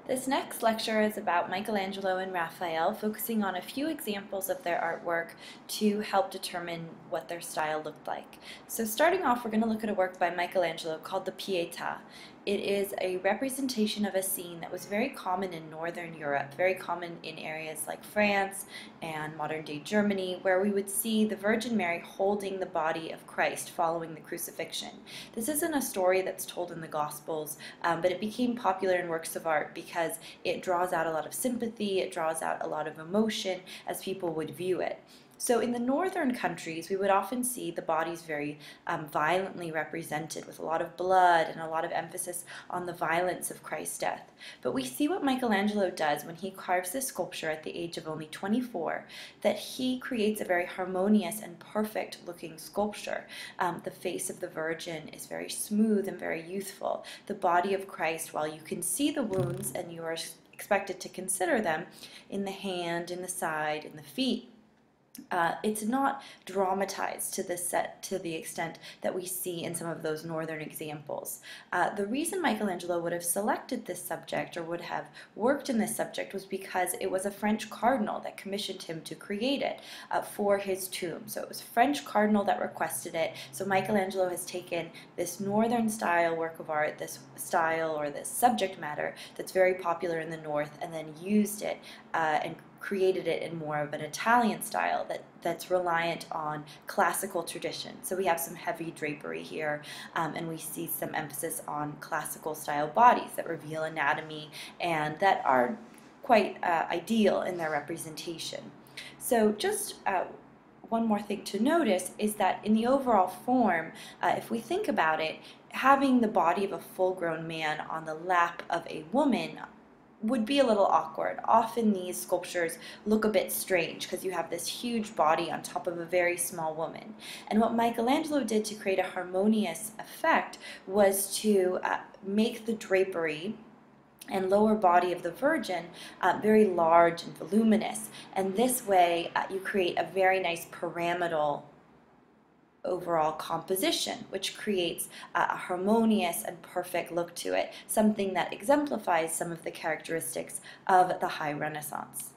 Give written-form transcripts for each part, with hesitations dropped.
This next lecture is about Michelangelo and Raphael, focusing on a few examples of their artwork to help determine what their style looked like. So starting off, we're going to look at a work by Michelangelo called the Pieta. It is a representation of a scene that was very common in Northern Europe, very common in areas like France and modern-day Germany, where we would see the Virgin Mary holding the body of Christ following the crucifixion. This isn't a story that's told in the Gospels, but it became popular in works of art because it draws out a lot of sympathy, it draws out a lot of emotion as people would view it. So in the northern countries, we would often see the bodies very violently represented with a lot of blood and a lot of emphasis on the violence of Christ's death. But we see what Michelangelo does when he carves this sculpture at the age of only 24, that he creates a very harmonious and perfect looking sculpture. The face of the Virgin is very smooth and very youthful. The body of Christ, while you can see the wounds and you are expected to consider them in the hand, in the side, in the feet, it's not dramatized to the extent that we see in some of those northern examples. The reason Michelangelo would have selected this subject or would have worked in this subject was because it was a French cardinal that commissioned him to create it for his tomb. So it was a French cardinal that requested it. So Michelangelo has taken this northern style work of art, this style or this subject matter that's very popular in the north, and then used it and created it in more of an Italian style that's reliant on classical tradition. So we have some heavy drapery here, and we see some emphasis on classical style bodies that reveal anatomy and that are quite ideal in their representation. So just one more thing to notice is that in the overall form, if we think about it, having the body of a full-grown man on the lap of a woman would be a little awkward. Often these sculptures look a bit strange because you have this huge body on top of a very small woman. And what Michelangelo did to create a harmonious effect was to make the drapery and lower body of the Virgin very large and voluminous. And this way you create a very nice pyramidal overall composition, which creates a harmonious and perfect look to it, something that exemplifies some of the characteristics of the High Renaissance.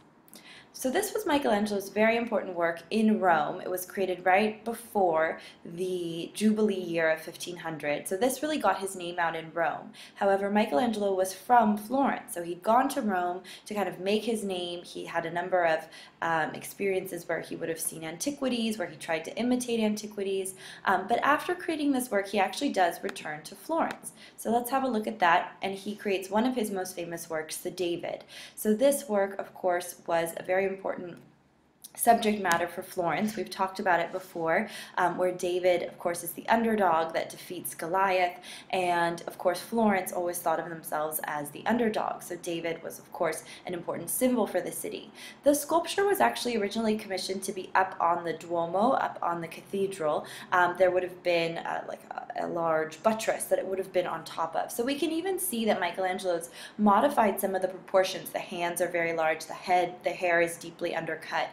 So this was Michelangelo's very important work in Rome. It was created right before the Jubilee year of 1500. So this really got his name out in Rome. However, Michelangelo was from Florence, so he'd gone to Rome to kind of make his name. He had a number of experiences where he would have seen antiquities, where he tried to imitate antiquities. But after creating this work, he actually does return to Florence. So let's have a look at that. And he creates one of his most famous works, the David. So this work, of course, was a very important subject matter for Florence. We've talked about it before, where David, of course, is the underdog that defeats Goliath, and of course Florence always thought of themselves as the underdog, so David was of course an important symbol for the city. The sculpture was actually originally commissioned to be up on the Duomo, up on the cathedral. There would have been like a large buttress that it would have been on top of. So we can even see that Michelangelo's modified some of the proportions. The hands are very large, the hair is deeply undercut.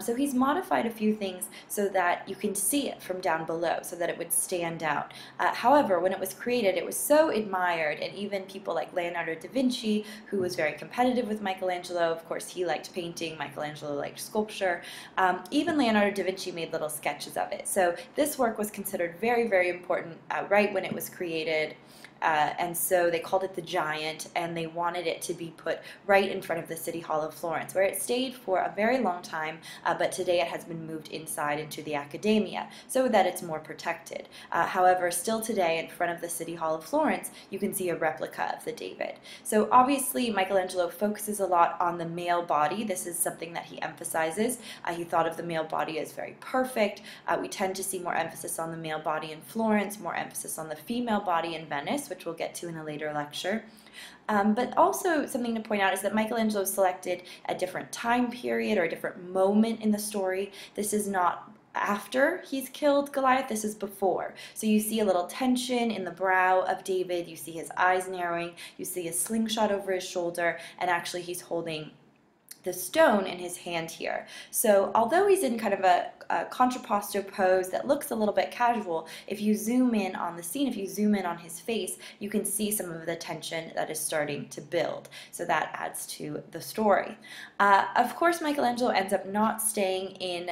So he's modified a few things so that you can see it from down below, so that it would stand out. However, when it was created, it was so admired, and even people like Leonardo da Vinci, who was very competitive with Michelangelo, of course he liked painting, Michelangelo liked sculpture, even Leonardo da Vinci made little sketches of it. So this work was considered very, very important right when it was created. And so they called it the Giant, and they wanted it to be put right in front of the City Hall of Florence, where it stayed for a very long time, but today it has been moved inside into the Accademia so that it's more protected. However, still today in front of the City Hall of Florence, you can see a replica of the David. So obviously Michelangelo focuses a lot on the male body. This is something that he emphasizes. He thought of the male body as very perfect. We tend to see more emphasis on the male body in Florence, more emphasis on the female body in Venice, which we'll get to in a later lecture. But also something to point out is that Michelangelo selected a different time period or a different moment in the story. This is not after he's killed Goliath, this is before. So you see a little tension in the brow of David, you see his eyes narrowing, you see a slingshot over his shoulder, and actually he's holding the stone in his hand here. So although he's in kind of a contrapposto pose that looks a little bit casual, if you zoom in on the scene, if you zoom in on his face, you can see some of the tension that is starting to build. So that adds to the story. Of course, Michelangelo ends up not staying in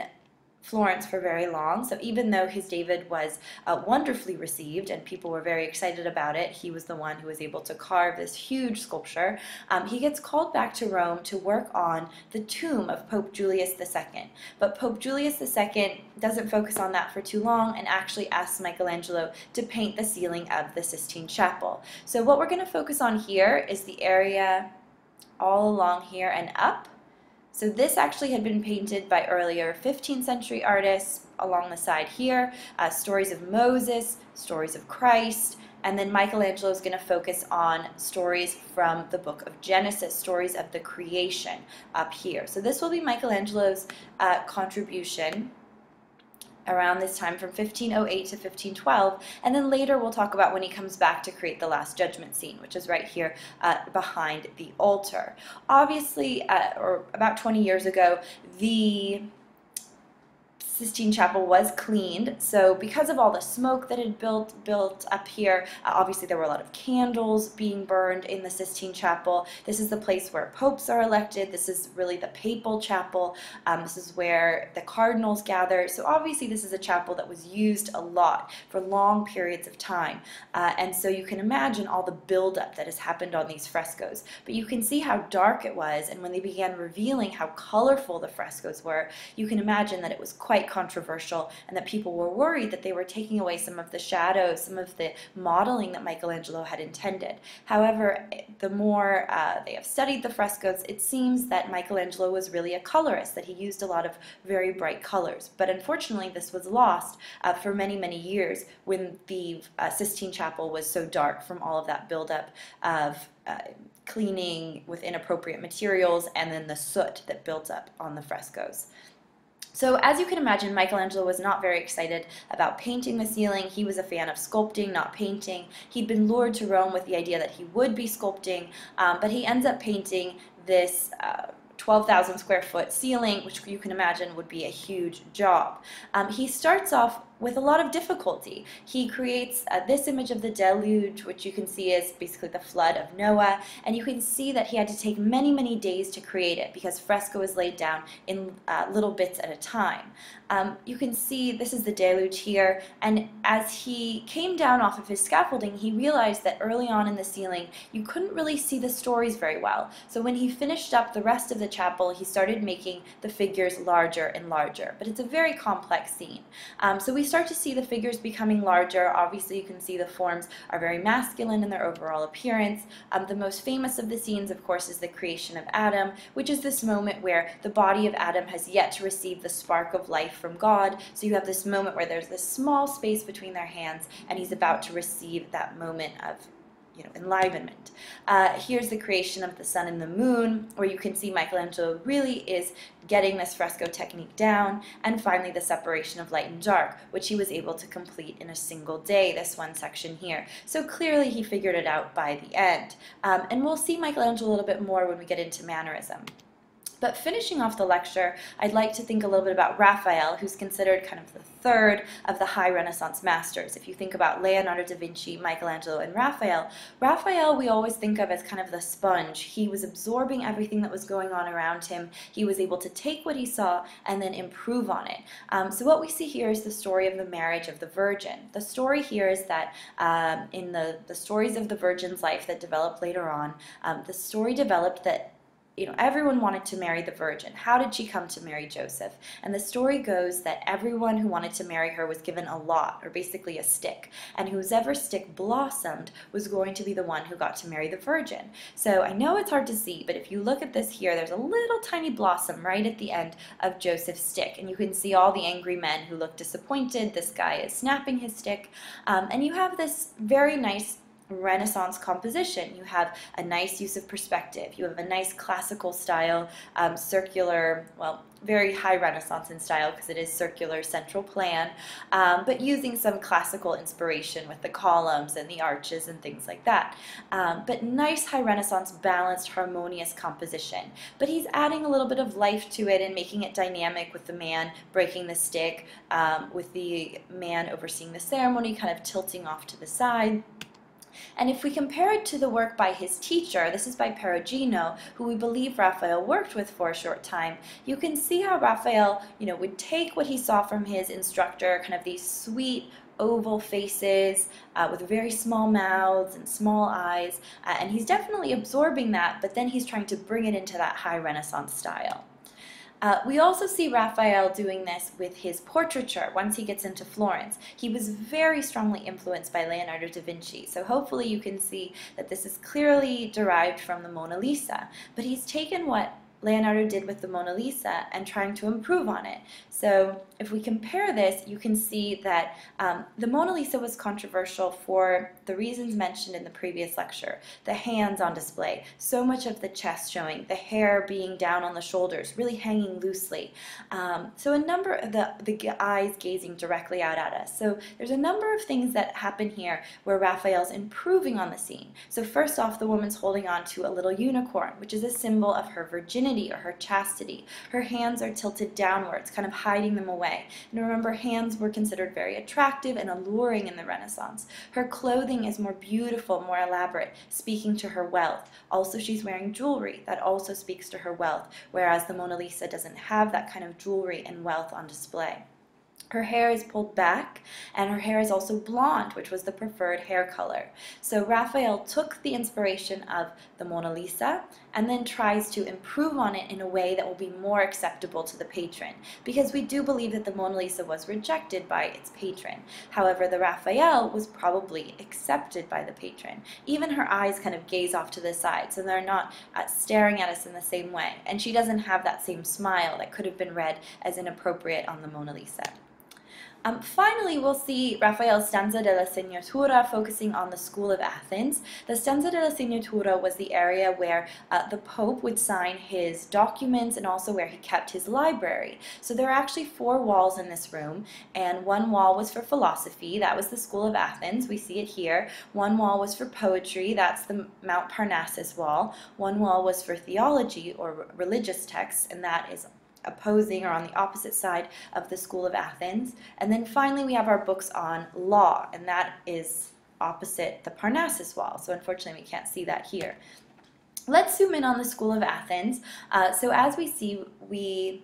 Florence for very long, so even though his David was wonderfully received and people were very excited about it, he was the one who was able to carve this huge sculpture. He gets called back to Rome to work on the tomb of Pope Julius II. But Pope Julius II doesn't focus on that for too long and actually asks Michelangelo to paint the ceiling of the Sistine Chapel. So what we're going to focus on here is the area all along here and up. So this actually had been painted by earlier 15th century artists along the side here, stories of Moses, stories of Christ, and then Michelangelo is going to focus on stories from the book of Genesis, stories of the creation up here. So this will be Michelangelo's contribution around this time from 1508 to 1512, and then later we'll talk about when he comes back to create the Last Judgment scene, which is right here behind the altar. Obviously, or about 20 years ago, the Sistine Chapel was cleaned, so because of all the smoke that had built up here, obviously there were a lot of candles being burned in the Sistine Chapel. This is the place where popes are elected. This is really the papal chapel. This is where the cardinals gather. So obviously this is a chapel that was used a lot for long periods of time, and so you can imagine all the buildup that has happened on these frescoes. But you can see how dark it was, and when they began revealing how colorful the frescoes were, you can imagine that it was quite controversial and that people were worried that they were taking away some of the shadows, some of the modeling that Michelangelo had intended. However, the more they have studied the frescoes, it seems that Michelangelo was really a colorist, that he used a lot of very bright colors. But unfortunately, this was lost for many, many years when the Sistine Chapel was so dark from all of that buildup of cleaning with inappropriate materials and then the soot that built up on the frescoes. So as you can imagine, Michelangelo was not very excited about painting the ceiling. He was a fan of sculpting, not painting. He'd been lured to Rome with the idea that he would be sculpting, but he ends up painting this 12,000 square foot ceiling, which you can imagine would be a huge job. He starts off with a lot of difficulty. He creates this image of the Deluge, which you can see is basically the flood of Noah, and you can see that he had to take many, many days to create it because fresco is laid down in little bits at a time. You can see this is the Deluge here, and as he came down off of his scaffolding, he realized that early on in the ceiling, you couldn't really see the stories very well. So when he finished up the rest of the chapel, he started making the figures larger and larger, but it's a very complex scene. So we start to see the figures becoming larger. Obviously, you can see the forms are very masculine in their overall appearance. The most famous of the scenes, of course, is the creation of Adam, which is this moment where the body of Adam has yet to receive the spark of life from God. So you have this moment where there's this small space between their hands, and he's about to receive that moment of enlivenment. Here's the creation of the sun and the moon, where you can see Michelangelo really is getting this fresco technique down, and finally the separation of light and dark, which he was able to complete in a single day, this one section here. So clearly he figured it out by the end. And we'll see Michelangelo a little bit more when we get into mannerism. But finishing off the lecture, I'd like to think a little bit about Raphael, who's considered kind of the third of the high Renaissance masters. If you think about Leonardo da Vinci, Michelangelo, and Raphael, Raphael we always think of as kind of the sponge. He was absorbing everything that was going on around him. He was able to take what he saw and then improve on it. So what we see here is the story of the marriage of the Virgin. The story here is that in the stories of the Virgin's life that developed later on, the story developed that everyone wanted to marry the Virgin. How did she come to marry Joseph? And the story goes that everyone who wanted to marry her was given a lot, or basically a stick, and whoever stick blossomed was going to be the one who got to marry the Virgin. So I know it's hard to see, but if you look at this here, there's a little tiny blossom right at the end of Joseph's stick, and you can see all the angry men who look disappointed. This guy is snapping his stick, and you have this very nice Renaissance composition. You have a nice use of perspective. You have a nice classical style, circular, well, very high Renaissance in style because it is circular central plan, but using some classical inspiration with the columns and the arches and things like that. But nice high Renaissance balanced harmonious composition. But he's adding a little bit of life to it and making it dynamic with the man breaking the stick, with the man overseeing the ceremony kind of tilting off to the side. And if we compare it to the work by his teacher, this is by Perugino, who we believe Raphael worked with for a short time, you can see how Raphael, would take what he saw from his instructor, kind of these sweet oval faces with very small mouths and small eyes, and he's definitely absorbing that, but then he's trying to bring it into that high Renaissance style. We also see Raphael doing this with his portraiture once he gets into Florence. He was very strongly influenced by Leonardo da Vinci, so hopefully you can see that this is clearly derived from the Mona Lisa. But he's taken what Leonardo did with the Mona Lisa and trying to improve on it. So if we compare this, you can see that the Mona Lisa was controversial for the reasons mentioned in the previous lecture. The hands on display, so much of the chest showing, the hair being down on the shoulders, really hanging loosely. So a number of the eyes gazing directly out at us. So there's a number of things that happen here where Raphael's improving on the scene. So first off, the woman's holding on to a little unicorn, which is a symbol of her virginity or her chastity. Her hands are tilted downwards, kind of hiding them away. And remember, hands were considered very attractive and alluring in the Renaissance. Her clothing is more beautiful, more elaborate, speaking to her wealth. Also, she's wearing jewelry that also speaks to her wealth, whereas the Mona Lisa doesn't have that kind of jewelry and wealth on display. Her hair is pulled back, and her hair is also blonde, which was the preferred hair color. So Raphael took the inspiration of the Mona Lisa and then tries to improve on it in a way that will be more acceptable to the patron, because we do believe that the Mona Lisa was rejected by its patron. However, the Raphael was probably accepted by the patron. Even her eyes kind of gaze off to the side, so they're not staring at us in the same way. And she doesn't have that same smile that could have been read as inappropriate on the Mona Lisa. Finally, we'll see Raphael's Stanza della Segnatura focusing on the school of Athens. The Stanza della Segnatura was the area where the Pope would sign his documents and also where he kept his library. So there are actually 4 walls in this room, and one wall was for philosophy, that was the school of Athens, we see it here. One wall was for poetry, that's the Mount Parnassus wall. One wall was for theology or religious texts, and that is opposing or on the opposite side of the School of Athens. And then finally we have our books on law, and that is opposite the Parnassus wall. So unfortunately we can't see that here. Let's zoom in on the School of Athens. So as we see, we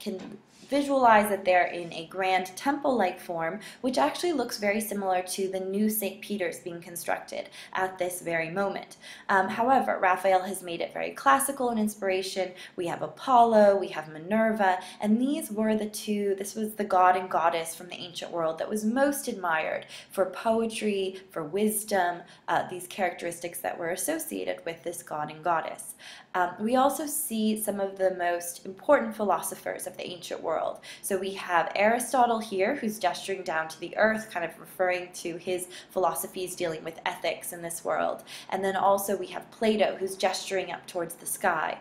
can visualize that they're in a grand temple-like form, which actually looks very similar to the new St. Peter's being constructed at this very moment. However, Raphael has made it very classical in inspiration. We have Apollo, we have Minerva, and these were this was the god and goddess from the ancient world that was most admired for poetry, for wisdom, these characteristics that were associated with this god and goddess. We also see some of the most important philosophers of the ancient world. So we have Aristotle here, who's gesturing down to the earth, kind of referring to his philosophies dealing with ethics in this world. And then also we have Plato, who's gesturing up towards the sky.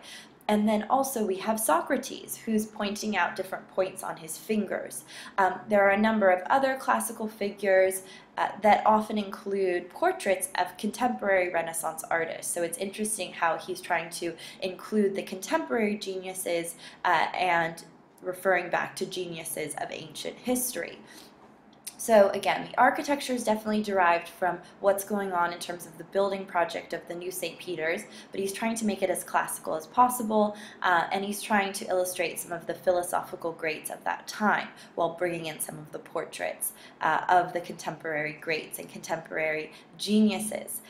And then also we have Socrates, who's pointing out different points on his fingers. There are a number of other classical figures that often include portraits of contemporary Renaissance artists. So it's interesting how he's trying to include the contemporary geniuses and referring back to geniuses of ancient history. So again, the architecture is definitely derived from what's going on in terms of the building project of the new St. Peter's, but he's trying to make it as classical as possible, and he's trying to illustrate some of the philosophical greats of that time while bringing in some of the portraits of the contemporary greats and contemporary geniuses.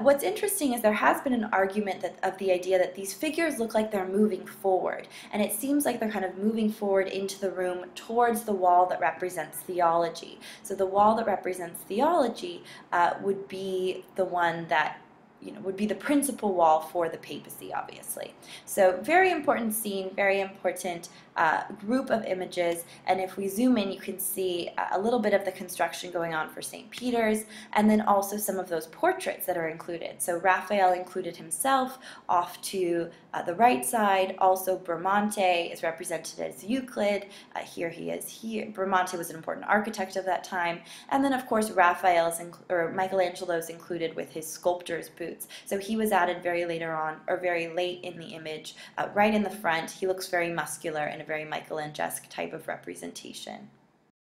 What's interesting is there has been an argument of the idea that these figures look like they're moving forward, and it seems like they're kind of moving forward into the room towards the wall that represents theology. So the wall that represents theology would be the one that would be the principal wall for the papacy, obviously. So very important scene, very important group of images, and if we zoom in, you can see a little bit of the construction going on for St. Peter's, and then also some of those portraits that are included. So Raphael included himself off to the right side. Also Bramante is represented as Euclid. Here he is here. Bramante was an important architect of that time. And then of course Michelangelo's included with his sculptor's boots. So he was added very later on, or very late in the image, right in the front. He looks very muscular in a very Michelangesque type of representation.